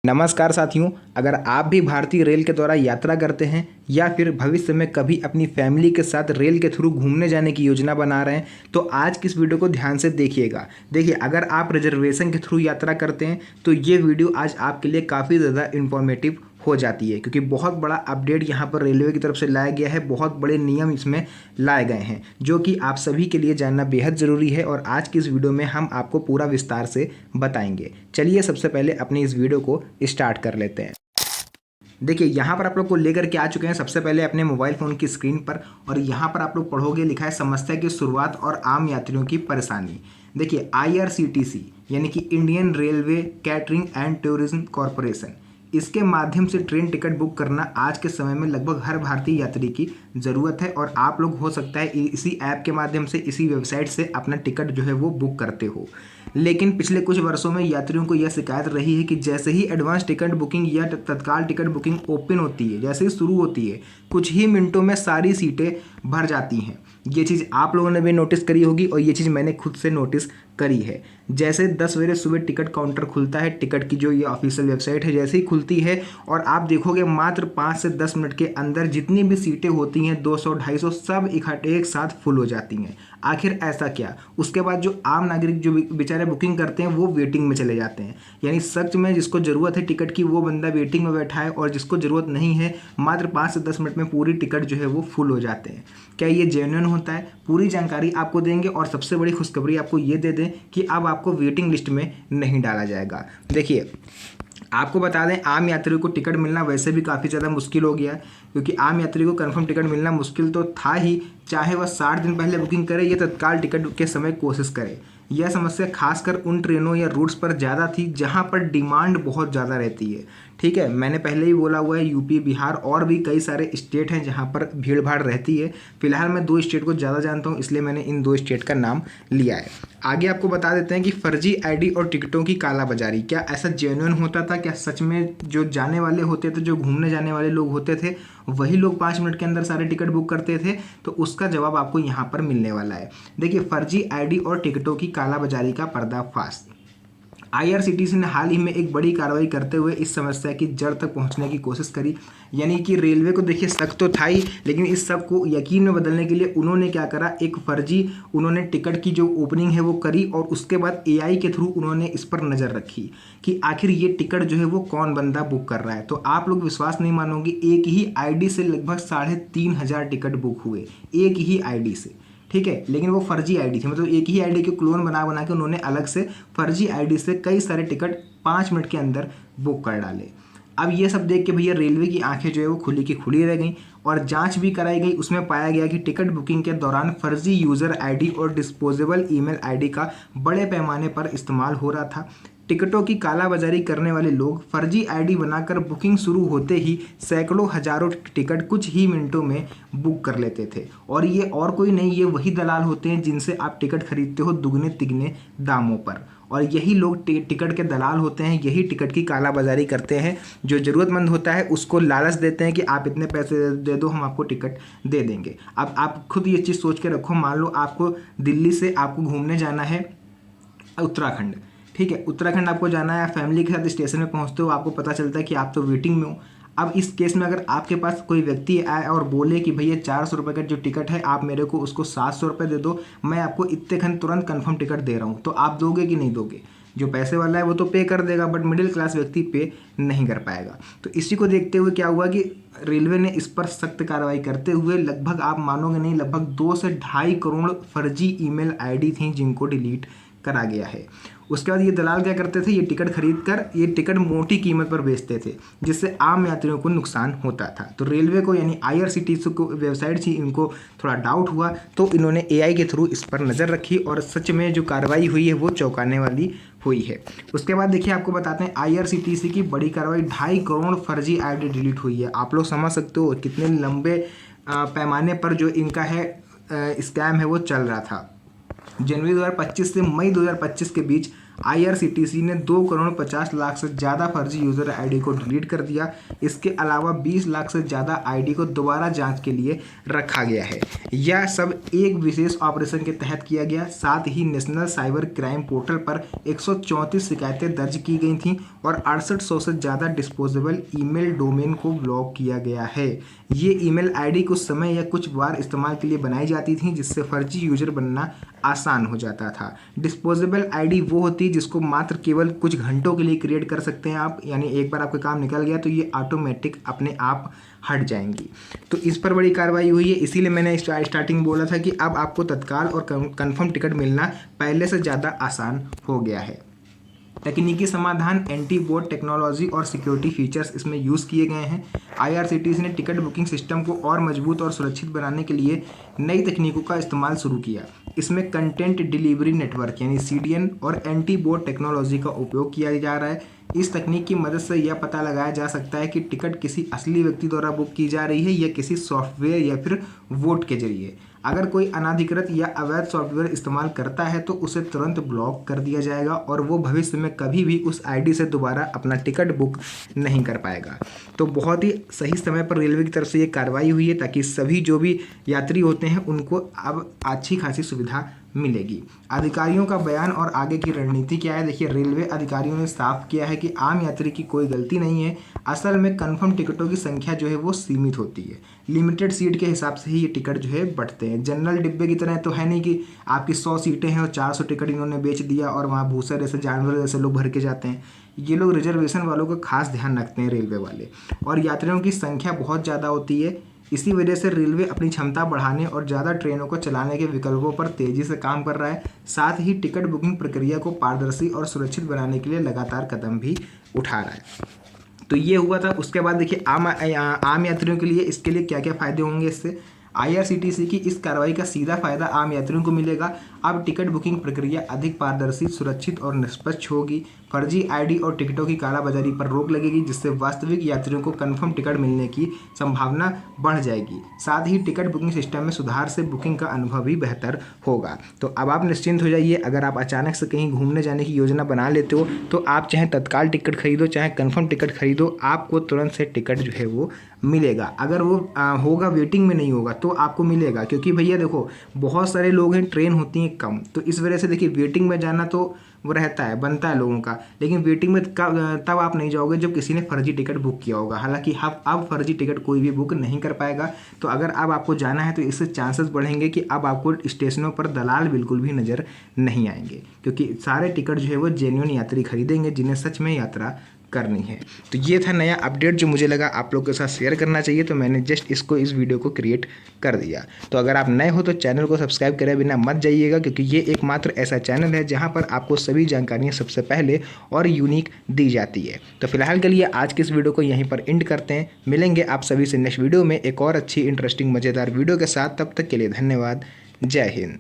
नमस्कार साथियों, अगर आप भी भारतीय रेल के द्वारा यात्रा करते हैं या फिर भविष्य में कभी अपनी फैमिली के साथ रेल के थ्रू घूमने जाने की योजना बना रहे हैं तो आज की इस वीडियो को ध्यान से देखिएगा। देखिए, अगर आप रिजर्वेशन के थ्रू यात्रा करते हैं तो ये वीडियो आज आपके लिए काफ़ी ज़्यादा इन्फॉर्मेटिव हो जाती है, क्योंकि बहुत बड़ा अपडेट यहाँ पर रेलवे की तरफ से लाया गया है। बहुत बड़े नियम इसमें लाए गए हैं जो कि आप सभी के लिए जानना बेहद ज़रूरी है और आज की इस वीडियो में हम आपको पूरा विस्तार से बताएंगे। चलिए सबसे पहले अपनी इस वीडियो को स्टार्ट कर लेते हैं। देखिए, यहाँ पर आप लोग को लेकर के आ चुके हैं सबसे पहले अपने मोबाइल फ़ोन की स्क्रीन पर, और यहाँ पर आप लोग पढ़ोगे, लिखा है समस्या की शुरुआत और आम यात्रियों की परेशानी। देखिए, IRCTC यानी कि Indian railway catering and tourism corporation, इसके माध्यम से ट्रेन टिकट बुक करना आज के समय में लगभग हर भारतीय यात्री की ज़रूरत है। और आप लोग हो सकता है इसी ऐप के माध्यम से, इसी वेबसाइट से अपना टिकट जो है वो बुक करते हो। लेकिन पिछले कुछ वर्षों में यात्रियों को यह शिकायत रही है कि जैसे ही एडवांस टिकट बुकिंग या तत्काल टिकट बुकिंग ओपन होती है, जैसे ही शुरू होती है, कुछ ही मिनटों में सारी सीटें भर जाती हैं। ये चीज़ आप लोगों ने भी नोटिस करी होगी और ये चीज़ मैंने खुद से नोटिस करी है। जैसे 10 बजे सुबह टिकट काउंटर खुलता है, टिकट की जो ये ऑफिशियल वेबसाइट है जैसे ही खुलती है, और आप देखोगे मात्र 5 से 10 मिनट के अंदर जितनी भी सीटें होती हैं 200 250 सब इकट्ठे एक साथ फुल हो जाती हैं। आखिर ऐसा क्या? उसके बाद जो आम नागरिक जो बेचारे बुकिंग करते हैं वो वेटिंग में चले जाते हैं। यानी सच में जिसको ज़रूरत है टिकट की वो बंदा वेटिंग में बैठा है, और जिसको ज़रूरत नहीं है मात्र 5 से 10 मिनट में पूरी टिकट जो है वो फुल हो जाते हैं। क्या ये जेन्युइन होता है? पूरी जानकारी आपको देंगे, और सबसे बड़ी खुशखबरी आपको ये दे दें कि अब आपको वेटिंग लिस्ट में नहीं डाला जाएगा। देखिए, आपको बता दें, आम यात्रियों को टिकट मिलना वैसे भी काफ़ी ज़्यादा मुश्किल हो गया है, क्योंकि आम यात्री को कंफर्म टिकट मिलना मुश्किल तो था ही, चाहे वह 60 दिन पहले बुकिंग करे या तत्काल टिकट के समय कोशिश करे। यह समस्या खासकर उन ट्रेनों या रूट्स पर ज़्यादा थी जहां पर डिमांड बहुत ज़्यादा रहती है। ठीक है, मैंने पहले ही बोला हुआ है, यूपी, बिहार और भी कई सारे स्टेट हैं जहां पर भीड़ भाड़ रहती है। फिलहाल मैं 2 स्टेट को ज़्यादा जानता हूं, इसलिए मैंने इन 2 स्टेट का नाम लिया है। आगे आपको बता देते हैं कि फर्जी ID और टिकटों की कालाबाजारी, क्या ऐसा जेन्युइन होता था? क्या सच में जो जाने वाले होते थे, जो घूमने जाने वाले लोग होते थे, वही लोग 5 मिनट के अंदर सारे टिकट बुक करते थे? तो उसका जवाब आपको यहाँ पर मिलने वाला है। देखिए, फर्जी ID और टिकटों की कालाबाजारी का पर्दाफाश। IRCTC ने हाल ही में एक बड़ी कार्रवाई करते हुए इस समस्या की जड़ तक पहुंचने की कोशिश करी। यानी कि रेलवे को देखिए शक तो था ही, लेकिन इस शक को यकीन में बदलने के लिए उन्होंने क्या करा, एक फर्जी उन्होंने टिकट की जो ओपनिंग है वो करी, और उसके बाद AI के थ्रू उन्होंने इस पर नज़र रखी कि आखिर ये टिकट जो है वो कौन बंदा बुक कर रहा है। तो आप लोग विश्वास नहीं मानोगे, एक ही ID से लगभग 3500 टिकट बुक हुए, एक ही ID से। ठीक है, लेकिन वो फर्जी ID थी, मतलब एक ही ID के क्लोन बना बना के उन्होंने अलग से फर्जी ID से कई सारे टिकट 5 मिनट के अंदर बुक कर डाले। अब ये सब देख के भैया रेलवे की आंखें जो है वो खुली की खुली रह गई, और जांच भी कराई गई। उसमें पाया गया कि टिकट बुकिंग के दौरान फर्जी यूज़र ID और डिस्पोजेबल ईमेल ID का बड़े पैमाने पर इस्तेमाल हो रहा था। टिकटों की कालाबाजारी करने वाले लोग फर्जी ID बनाकर बुकिंग शुरू होते ही सैकड़ों हजारों टिकट कुछ ही मिनटों में बुक कर लेते थे। और ये और कोई नहीं, ये वही दलाल होते हैं जिनसे आप टिकट खरीदते हो दुगने तिगने दामों पर, और यही लोग टिकट के दलाल होते हैं। यही टिकट की कालाबाजारी करते हैं। जो ज़रूरतमंद होता है उसको लालच देते हैं कि आप इतने पैसे दे दो, हम आपको टिकट दे देंगे। अब आप खुद ये चीज़ सोच के रखो, मान लो आपको दिल्ली से आपको घूमने जाना है उत्तराखंड। ठीक है, उत्तराखंड आपको जाना है, फैमिली के साथ स्टेशन में पहुंचते हो, आपको पता चलता है कि आप तो वेटिंग में हो। अब इस केस में अगर आपके पास कोई व्यक्ति आए और बोले कि भैया 400 रुपये का जो टिकट है आप मेरे को उसको 700 रुपये दे दो, मैं आपको इतने खन तुरंत कंफर्म टिकट दे रहा हूँ, तो आप दोगे कि नहीं दोगे? जो पैसे वाला है वो तो पे कर देगा, बट मिडिल क्लास व्यक्ति पे नहीं कर पाएगा। तो इसी को देखते हुए क्या हुआ कि रेलवे ने इस पर सख्त कार्रवाई करते हुए लगभग, आप मानोगे नहीं, लगभग 2 से 2.5 करोड़ फर्जी ईमेल ID थी जिनको डिलीट करा गया है। उसके बाद ये दलाल क्या करते थे, ये टिकट खरीद कर ये टिकट मोटी कीमत पर बेचते थे, जिससे आम यात्रियों को नुकसान होता था। तो रेलवे को यानी IRCTC को वेबसाइट थी, इनको थोड़ा डाउट हुआ, तो इन्होंने AI के थ्रू इस पर नज़र रखी, और सच में जो कार्रवाई हुई है वो चौंकाने वाली हुई है। उसके बाद देखिए, आपको बताते हैं IRCTC की बड़ी कार्रवाई, 2.5 करोड़ फर्जी ID डिलीट हुई है। आप लोग समझ सकते हो कितने लंबे पैमाने पर जो इनका है स्कैम है वो चल रहा था। जनवरी 2025 से मई 2025 के बीच IRCTC ने 2,50,00,000 से ज़्यादा फर्जी यूज़र आईडी को डिलीट कर दिया। इसके अलावा 20 लाख से ज़्यादा आईडी को दोबारा जांच के लिए रखा गया है। यह सब एक विशेष ऑपरेशन के तहत किया गया। साथ ही नेशनल साइबर क्राइम पोर्टल पर 134 शिकायतें दर्ज की गई थीं और 6800 से ज़्यादा डिस्पोजेबल ईमेल डोमेन को ब्लॉक किया गया है। ये ईमेल आईडी कुछ समय या कुछ बार इस्तेमाल के लिए बनाई जाती थी, जिससे फर्जी यूजर बनना आसान हो जाता था। डिस्पोजेबल आईडी वो होती है जिसको मात्र केवल कुछ घंटों के लिए क्रिएट कर सकते हैं आप, यानी एक बार आपका काम निकल गया तो ये ऑटोमेटिक अपने आप हट जाएंगी। तो इस पर बड़ी कार्रवाई हुई है। इसीलिए मैंने स्टार्टिंग बोला था कि अब आपको तत्काल और कंफर्म टिकट मिलना पहले से ज़्यादा आसान हो गया है। तकनीकी समाधान, एंटी बोट टेक्नोलॉजी और सिक्योरिटी फीचर्स इसमें यूज़ किए गए हैं। IRCTC ने टिकट बुकिंग सिस्टम को और मजबूत और सुरक्षित बनाने के लिए नई तकनीकों का इस्तेमाल शुरू किया। इसमें कंटेंट डिलीवरी नेटवर्क यानी CDN और एंटी बोट टेक्नोलॉजी का उपयोग किया जा रहा है। इस तकनीक की मदद से यह पता लगाया जा सकता है कि टिकट किसी असली व्यक्ति द्वारा बुक की जा रही है या किसी सॉफ्टवेयर या फिर वोट के जरिए। अगर कोई अनाधिकृत या अवैध सॉफ्टवेयर इस्तेमाल करता है तो उसे तुरंत ब्लॉक कर दिया जाएगा और वो भविष्य में कभी भी उस आईडी से दोबारा अपना टिकट बुक नहीं कर पाएगा। तो बहुत ही सही समय पर रेलवे की तरफ से ये कार्रवाई हुई है ताकि सभी जो भी यात्री होते हैं उनको अब अच्छी खासी सुविधा मिलेगी। अधिकारियों का बयान और आगे की रणनीति क्या है, देखिए रेलवे अधिकारियों ने साफ किया है कि आम यात्री की कोई गलती नहीं है। असल में कंफर्म टिकटों की संख्या जो है वो सीमित होती है। लिमिटेड सीट के हिसाब से ही ये टिकट जो है बढ़ते हैं। जनरल डिब्बे की तरह तो है नहीं कि आपकी 100 सीटें हैं और 400 टिकट इन्होंने बेच दिया और वहाँ भूसा जैसे जानवर जैसे लोग भर के जाते हैं। ये लोग रिजर्वेशन वालों का खास ध्यान रखते हैं रेलवे वाले, और यात्रियों की संख्या बहुत ज़्यादा होती है। इसी वजह से रेलवे अपनी क्षमता बढ़ाने और ज़्यादा ट्रेनों को चलाने के विकल्पों पर तेज़ी से काम कर रहा है। साथ ही टिकट बुकिंग प्रक्रिया को पारदर्शी और सुरक्षित बनाने के लिए लगातार कदम भी उठा रहा है। तो ये हुआ था। उसके बाद देखिए आम यात्रियों के लिए इसके लिए क्या क्या फ़ायदे होंगे इससे। IRCTC की इस कार्रवाई का सीधा फायदा आम यात्रियों को मिलेगा। अब टिकट बुकिंग प्रक्रिया अधिक पारदर्शी, सुरक्षित और निष्पक्ष होगी। फर्जी आईडी और टिकटों की कालाबाजारी पर रोक लगेगी, जिससे वास्तविक यात्रियों को कंफर्म टिकट मिलने की संभावना बढ़ जाएगी। साथ ही टिकट बुकिंग सिस्टम में सुधार से बुकिंग का अनुभव भी बेहतर होगा। तो अब आप निश्चिंत हो जाइए। अगर आप अचानक से कहीं घूमने जाने की योजना बना लेते हो तो आप चाहे तत्काल टिकट खरीदो चाहे कंफर्म टिकट खरीदो, आपको तुरंत से टिकट जो है वो मिलेगा। अगर वो होगा वेटिंग में नहीं होगा तो आपको मिलेगा, क्योंकि भैया देखो बहुत सारे लोग हैं, ट्रेन होती हैं कम, तो इस वजह से देखिए वेटिंग में जाना तो वो रहता है, बनता है लोगों का। लेकिन वेटिंग में तब आप नहीं जाओगे जब किसी ने फर्जी टिकट बुक किया होगा। हालांकि अब फर्जी टिकट कोई भी बुक नहीं कर पाएगा। तो अगर अब आपको जाना है तो इससे चांसेस बढ़ेंगे कि अब आपको स्टेशनों पर दलाल बिल्कुल भी नज़र नहीं आएंगे, क्योंकि सारे टिकट जो है वो जेन्युइन यात्री खरीदेंगे जिन्हें सच में यात्रा करनी है। तो ये था नया अपडेट जो मुझे लगा आप लोगों के साथ शेयर करना चाहिए, तो मैंने जस्ट इस वीडियो को क्रिएट कर दिया। तो अगर आप नए हो तो चैनल को सब्सक्राइब करे बिना मत जाइएगा, क्योंकि ये एकमात्र ऐसा चैनल है जहां पर आपको सभी जानकारियां सबसे पहले और यूनिक दी जाती है। तो फिलहाल के लिए आज के इस वीडियो को यहीं पर एंड करते हैं। मिलेंगे आप सभी से नेक्स्ट वीडियो में एक और अच्छी इंटरेस्टिंग मज़ेदार वीडियो के साथ। तब तक के लिए धन्यवाद। जय हिंद।